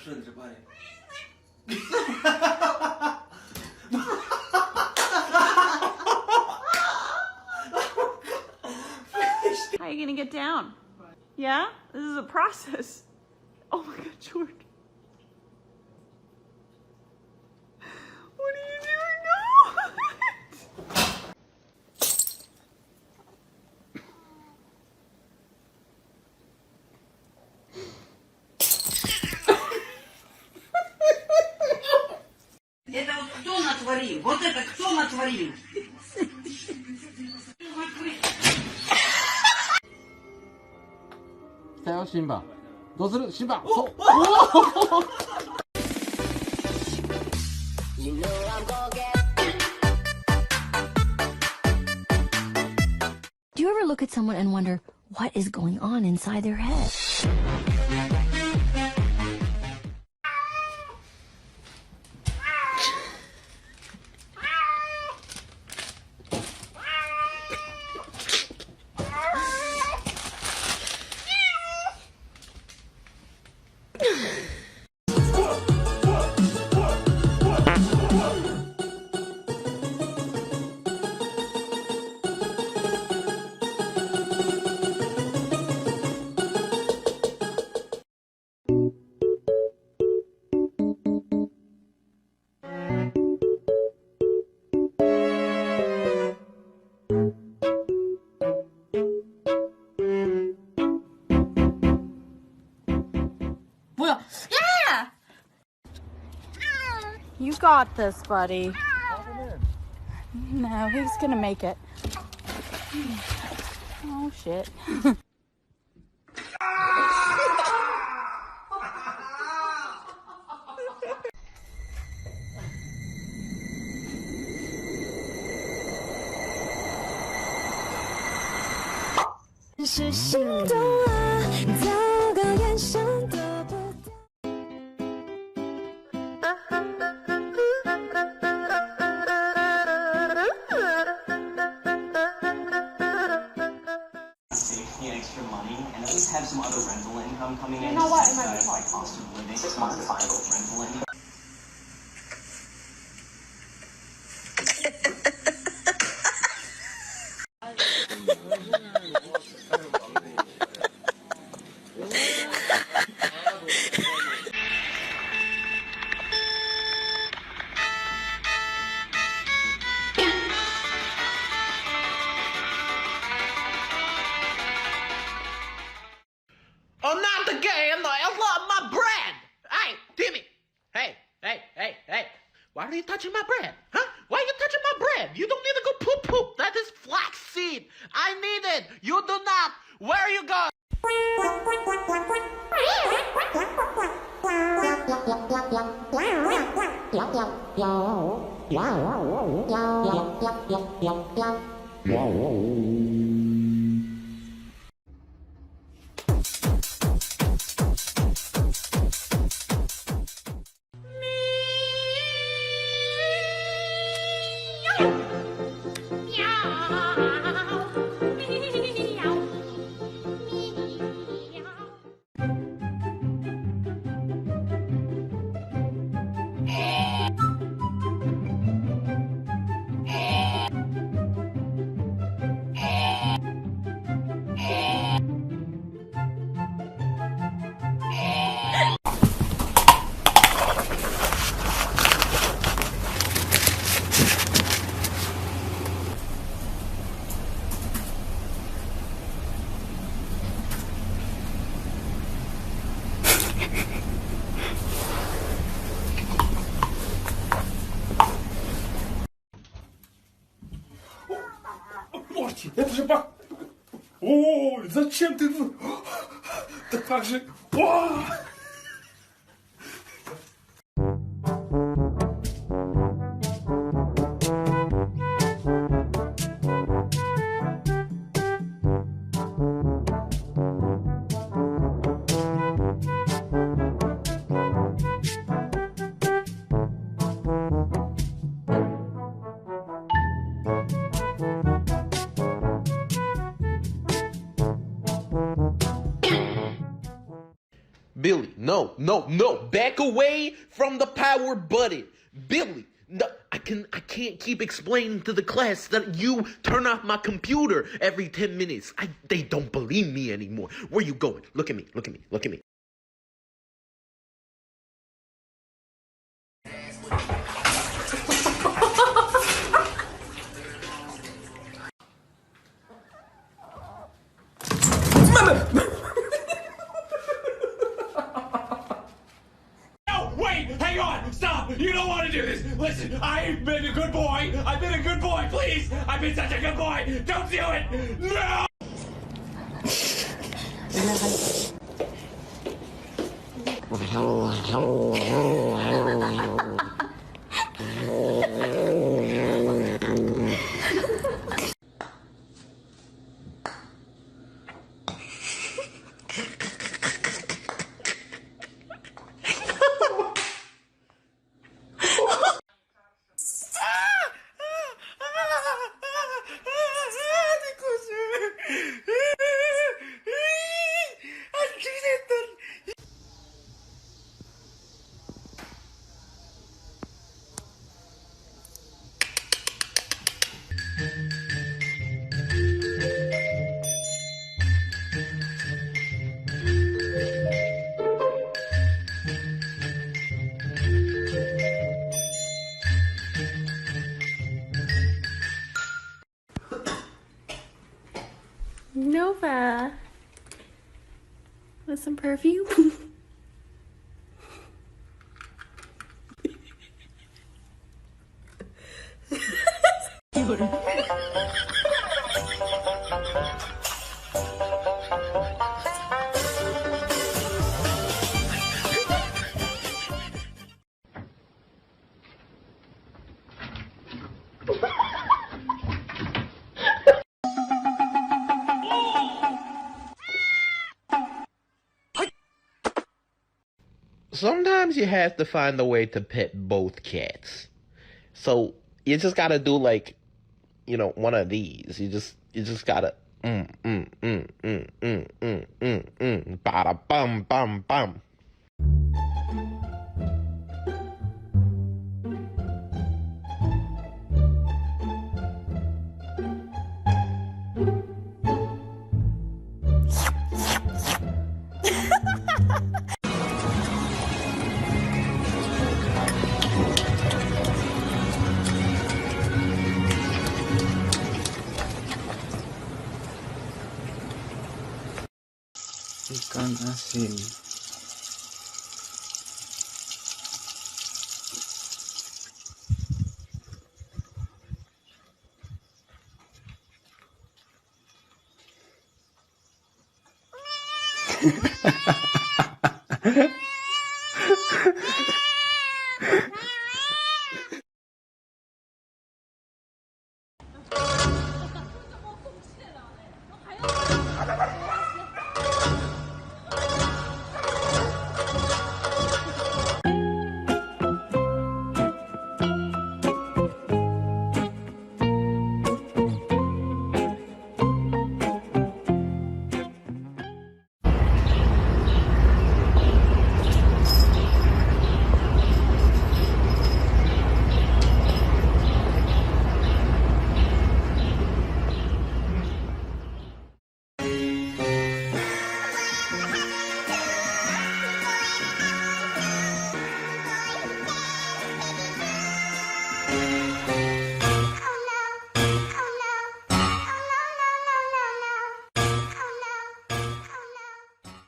Söndre bare. How are you gonna get down? Yeah? This is a process. Oh my god, Jordan. What are you doing? No! Это вот кто натворил? Вот это кто натворил? 来たよ、シンバ。どうするシンバ。そう。Do you ever look at someone and wonder what is going on inside their head? You got this, buddy. No, he's gonna make it. Oh, shit. Extra money and at least have some other rental income coming in. You know what? It might be Like cost of living, modifiable rental income. I'm not again. I love my bread. Hey, Timmy. Hey. Why are you touching my bread? Huh? Why are you touching my bread? You don't need to go poop. That is flaxseed. I need it. You do not. Where are you going? Морти, это же бак... О, зачем ты... Да как же... О! Billy, no, no, no. Back away from the power button. Billy, no, I can't keep explaining to the class that you turn off my computer every 10 minutes. They don't believe me anymore. Where you going? Look at me, look at me, look at me. No, wait, hang on, stop. You don't want to do this. Listen, I've been a good boy. I've been a good boy, please. I've been such a good boy. Don't do it. No. Nova. With some perfume? Sometimes you have to find a way to pet both cats. So you just gotta do like, one of these. You just gotta bada bum bum bum. Ikan asin.